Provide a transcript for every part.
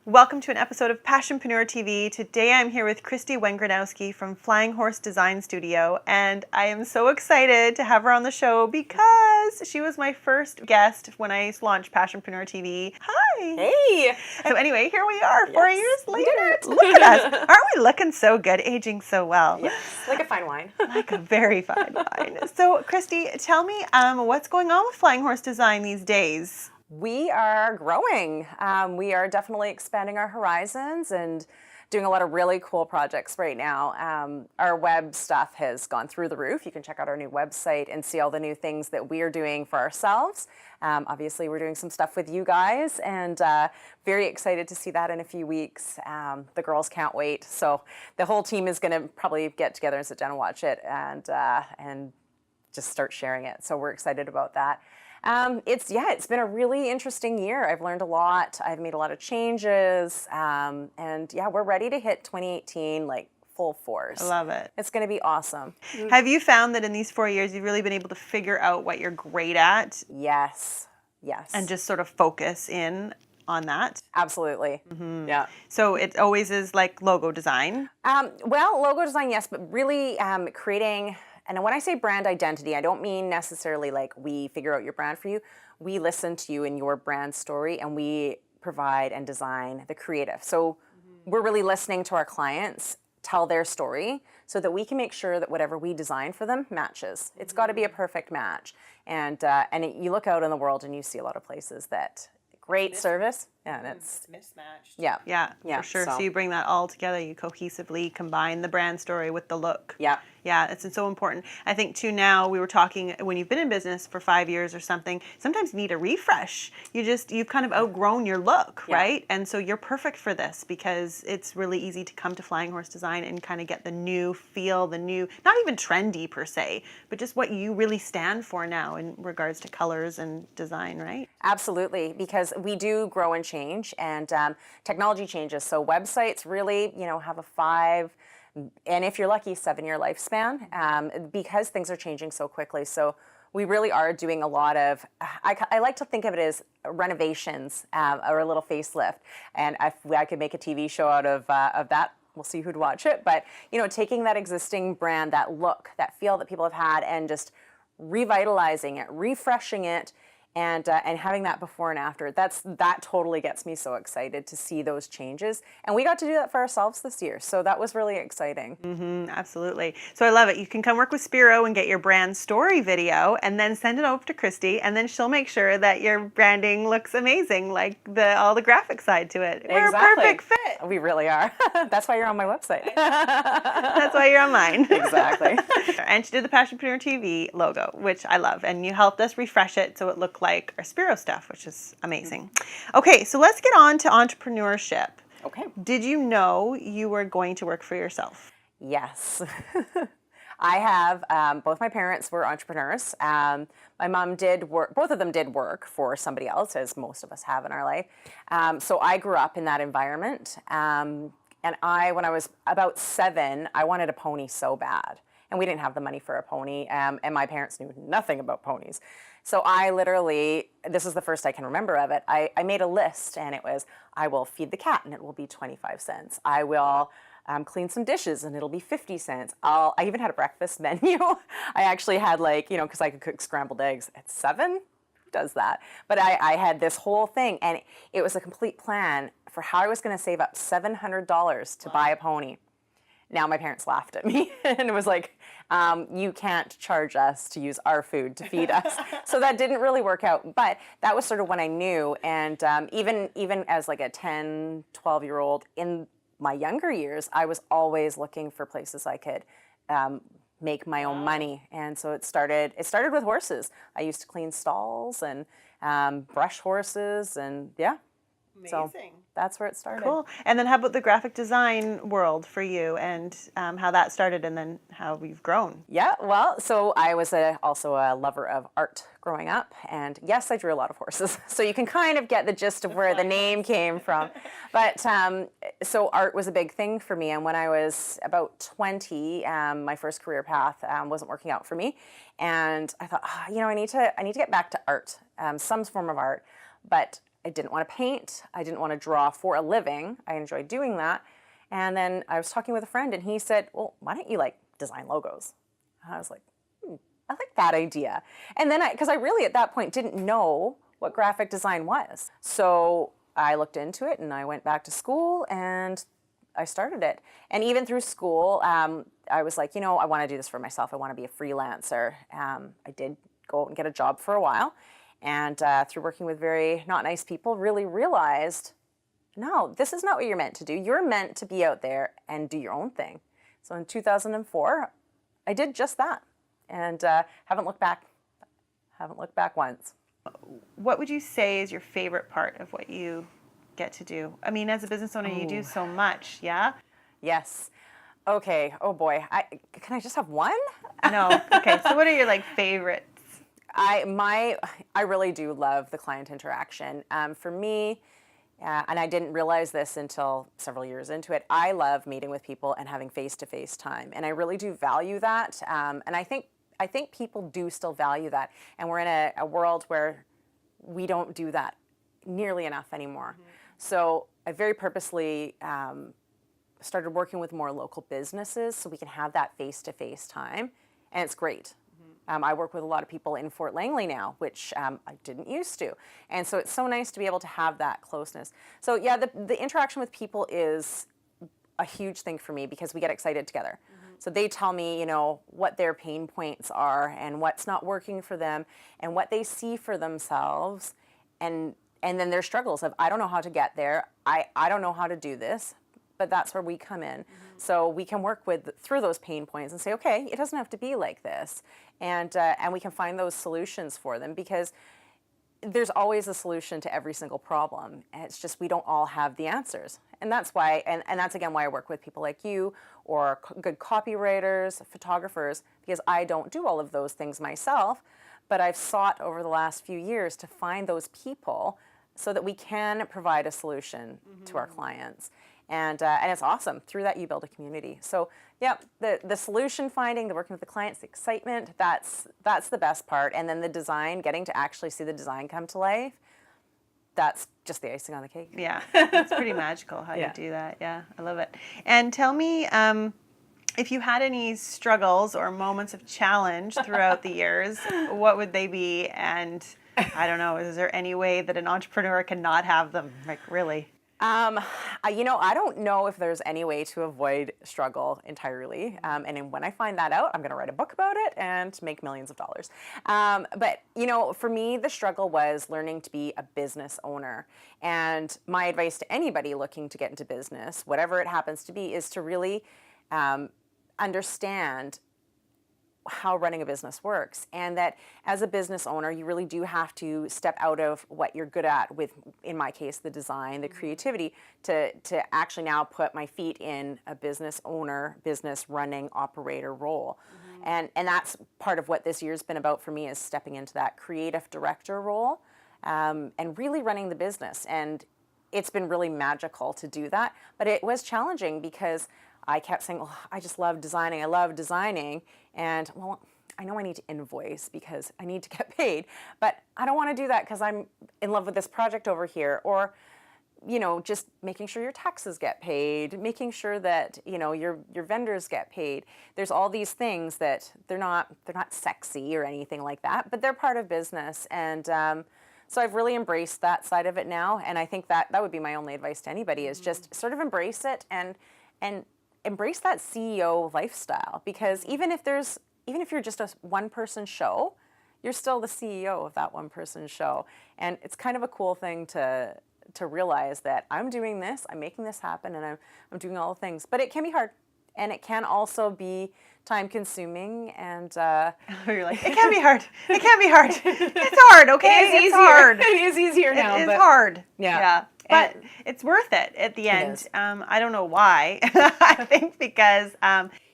Welcome to an episode of Passionpreneur TV. Today I'm here with Christy Wengranowski from Flying Horse Design Studio, and I am so excited to have her on the show because she was my first guest when I launched Passionpreneur TV. Hi! Hey! So anyway, here we are, 4 years later. We did it. Look at us. Aren't we looking so good, aging so well? Yes, like a fine wine. Like a very fine wine. So Christy, tell me what's going on with Flying Horse Design these days? We are growing. We are definitely expanding our horizons and doing a lot of really cool projects right now. Our web stuff has gone through the roof. You can check out our new website and see all the new things that we are doing for ourselves. Obviously, we're doing some stuff with you guys, and very excited to see that in a few weeks. The girls can't wait. So the whole team is going to probably get together and sit down and watch it and just start sharing it. So we're excited about that. It's been a really interesting year. I've learned a lot. I've made a lot of changes. We're ready to hit 2018 like full force. I love it. It's going to be awesome. Have you found that in these 4 years you've really been able to figure out what you're great at? Yes. And just sort of focus in on that? Absolutely. Mm-hmm. Yeah. So it always is like logo design? Logo design, yes, but really creating... And when I say brand identity, I don't mean necessarily like we figure out your brand for you. We listen to you and your brand story, and we provide and design the creative. So we're really listening to our clients tell their story so that we can make sure that whatever we design for them matches. It's got to be a perfect match. And you look out in the world and you see a lot of places that great service. Yeah, and it's mismatched. Yeah, for sure. So you bring that all together. You cohesively combine the brand story with the look. Yeah, it's so important. I think too now, we were talking, when you've been in business for 5 years or something, sometimes you need a refresh. You've kind of outgrown your look, right? And so you're perfect for this because it's really easy to come to Flying Horse Design and kind of get the new feel, the new, not even trendy per se, but just what you really stand for now in regards to colors and design, right? Absolutely, because we do grow and change, and technology changes. So websites really, have a 5, and if you're lucky, 7-year lifespan, because things are changing so quickly. So we really are doing a lot of, I like to think of it as renovations or a little facelift. And if I could make a TV show out of that, we'll see who'd watch it. But, taking that existing brand, that look, that feel that people have had, and just revitalizing it, refreshing it, and having that before and after, that totally gets me so excited to see those changes. And we got to do that for ourselves this year, so that was really exciting. Mm-hmm, absolutely. So I love it. You can come work with Spiro and get your brand story video, and then send it over to Christy, and then she'll make sure that your branding looks amazing, like all the graphic side to it. We're a perfect fit. We really are. That's why you're on my website. That's why you're on mine. Exactly. And she did the Passionpreneur TV logo, which I love, and you helped us refresh it so it looked like our Spiro stuff, which is amazing. Okay, so let's get on to entrepreneurship. Okay. Did you know you were going to work for yourself? Yes. I have, both my parents were entrepreneurs. My mom did work, both of them did work for somebody else, as most of us have in our life. So I grew up in that environment. And when I was about 7, I wanted a pony so bad. And we didn't have the money for a pony, and my parents knew nothing about ponies. So I literally, this is the first I can remember of it, I made a list, and it was, I will feed the cat, and it will be 25 cents. I will clean some dishes, and it'll be 50 cents. I even had a breakfast menu. I actually had because I could cook scrambled eggs at 7. Who does that? But I had this whole thing, and it was a complete plan for how I was going to save up $700 to buy a pony. Now my parents laughed at me and it was like, you can't charge us to use our food to feed us. So that didn't really work out, but that was sort of when I knew. And even as like a 10, 12-year-old in my younger years, I was always looking for places I could make my own money. And so it started with horses. I used to clean stalls and brush horses, and Amazing. So that's where it started. Cool. And then how about the graphic design world for you, and how that started, and then how you've grown? Yeah, well, so I was also a lover of art growing up, and yes, I drew a lot of horses. So you can kind of get the gist of where the name came from. But so art was a big thing for me, and when I was about 20, my first career path wasn't working out for me, and I thought, I need to get back to art, some form of art, but I didn't want to paint. I didn't want to draw for a living. I enjoyed doing that. And then I was talking with a friend and he said, well, why don't you like design logos? And I was like, I like that idea. And then because I really at that point didn't know what graphic design was. So I looked into it and I went back to school and I started it. And even through school, I was like, I want to do this for myself. I want to be a freelancer. I did go out and get a job for a while. And through working with very not nice people, really realized, no, this is not what you're meant to do. You're meant to be out there and do your own thing. So in 2004, I did just that. And haven't looked back once. What would you say is your favorite part of what you get to do? I mean, as a business owner, you do so much, yeah? Yes. Okay. Oh boy. Can I just have one? No. Okay. So what are your favorites? I really do love the client interaction. For me, and I didn't realize this until several years into it, I love meeting with people and having face-to-face time. And I really do value that. And I think people do still value that. And we're in a world where we don't do that nearly enough anymore. Mm-hmm. So I very purposely started working with more local businesses so we can have that face-to-face time. And it's great. I work with a lot of people in Fort Langley now, which I didn't used to. And so it's so nice to be able to have that closeness. So yeah, the interaction with people is a huge thing for me because we get excited together. Mm-hmm. So they tell me, what their pain points are and what's not working for them and what they see for themselves. And then their struggles of, I don't know how to get there. I don't know how to do this. But that's where we come in. Mm-hmm. So we can work through those pain points and say, okay, it doesn't have to be like this. And we can find those solutions for them because there's always a solution to every single problem. And it's just we don't all have the answers. And that's why, and that's again why I work with people like you or good copywriters, photographers, because I don't do all of those things myself, but I've sought over the last few years to find those people so that we can provide a solution to our clients. And it's awesome. Through that, you build a community. So, yeah, the solution finding, the working with the clients, the excitement, that's the best part. And then the design, getting to actually see the design come to life, that's just the icing on the cake. Yeah, it's pretty magical how you do that. Yeah, I love it. And tell me if you had any struggles or moments of challenge throughout the years, what would they be? And I don't know, is there any way that an entrepreneur cannot have them? Really? I don't know if there's any way to avoid struggle entirely. And when I find that out, I'm going to write a book about it and make millions of dollars. But for me, the struggle was learning to be a business owner. And my advice to anybody looking to get into business, whatever it happens to be, is to really understand how running a business works, and that as a business owner, you really do have to step out of what you're good at with, in my case, the design, the creativity, to actually now put my feet in a business owner, business running operator role. Mm-hmm. And that's part of what this year's been about for me, is stepping into that creative director role and really running the business. And it's been really magical to do that, but it was challenging because I kept saying, oh, I just love designing. I love designing. And, well, I know I need to invoice because I need to get paid, but I don't want to do that because I'm in love with this project over here. Or, just making sure your taxes get paid, making sure that, your vendors get paid. There's all these things that they're not sexy or anything like that, but they're part of business. And so I've really embraced that side of it now. And I think that would be my only advice to anybody, is just sort of embrace it and embrace that CEO lifestyle, because even if you're just a one-person show, you're still the CEO of that one-person show. And it's kind of a cool thing to realize that I'm doing this, I'm making this happen, and I'm doing all the things. But it can be hard, and it can also be time-consuming. And you're like, it can be hard. It can be hard. It's hard, okay? It's easier. Hard. It is easier now. It's hard. Yeah. But it's worth it at the end. I don't know why. I think because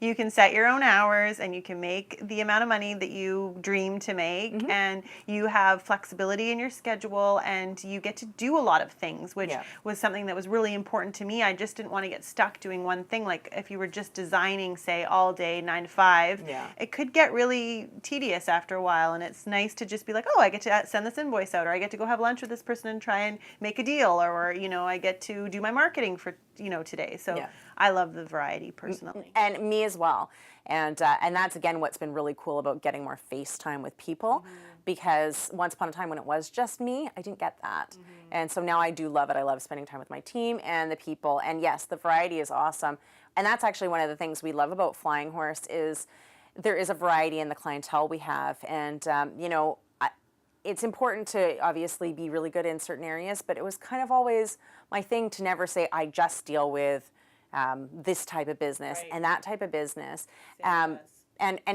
You can set your own hours and you can make the amount of money that you dream to make, and you have flexibility in your schedule, and you get to do a lot of things, which was something that was really important to me. I just didn't want to get stuck doing one thing. Like if you were just designing, say, all day 9 to 5, it could get really tedious after a while, and it's nice to just be like, oh, I get to send this invoice out, or I get to go have lunch with this person and try and make a deal, or I get to do my marketing for today. So I love the variety personally. And me as well. And that's, again, what's been really cool about getting more face time with people, because once upon a time when it was just me, I didn't get that. And so now I do love it. I love spending time with my team and the people. And yes, the variety is awesome. And that's actually one of the things we love about Flying Horse is there is a variety in the clientele we have. And, it's important to obviously be really good in certain areas, but it was kind of always my thing to never say I just deal with this type of business and that type of business. And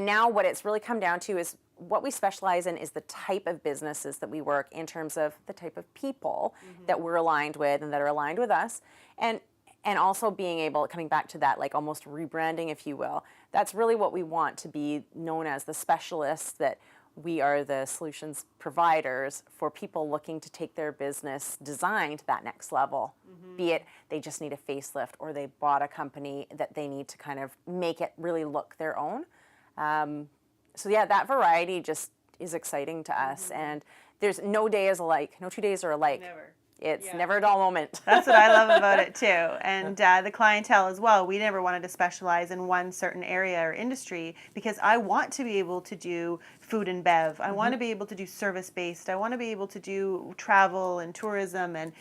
now what it's really come down to is what we specialize in is the type of businesses that we work in terms of the type of people that we're aligned with and that are aligned with us. And also being able, coming back to that, like almost rebranding, if you will, that's really what we want to be known as, the specialists, that we are the solutions providers for people looking to take their business design to that next level. Be it they just need a facelift or they bought a company that they need to kind of make it really look their own. So yeah, that variety just is exciting to us. And there's no day is alike. No 2 days are alike. Never. It's never a dull moment. That's what I love about it too. And the clientele as well. We never wanted to specialize in one certain area or industry, because I want to be able to do food and bev. I want to be able to do service-based. I want to be able to do travel and tourism, and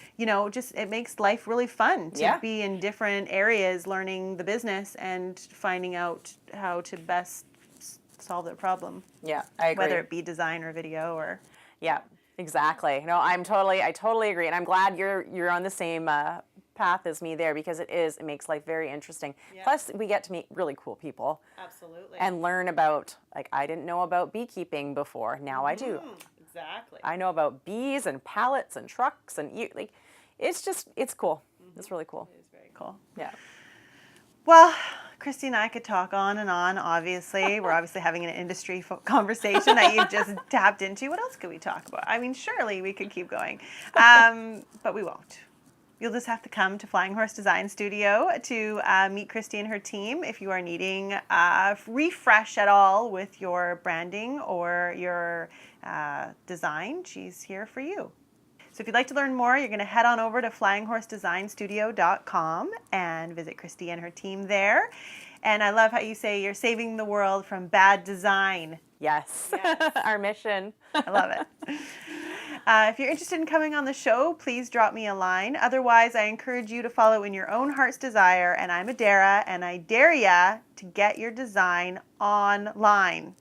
just it makes life really fun to be in different areas, learning the business and finding out how to best solve the problem. Yeah, I agree. Whether it be design or video or exactly. No, I totally agree, and I'm glad you're on the same path as me there, because it makes life very interesting. Plus, we get to meet really cool people. Absolutely. And learn about, like, I didn't know about beekeeping before. Now I do. Exactly. I know about bees and pallets and trucks and it's cool. It's really cool. It is very cool. Yeah. Well, Christy and I could talk on and on, obviously. We're obviously having an industry conversation that you've just tapped into. What else could we talk about? I mean, surely we could keep going, but we won't. You'll just have to come to Flying Horse Design Studio to meet Christy and her team if you are needing refresh at all with your branding or your design. She's here for you. So if you'd like to learn more, you're going to head on over to flyinghorsedesignstudio.com and visit Christy and her team there. And I love how you say you're saving the world from bad design. Yes. Our mission. I love it. If you're interested in coming on the show, please drop me a line. Otherwise, I encourage you to follow in your own heart's desire. And I'm Adara, and I dare ya to get your design online.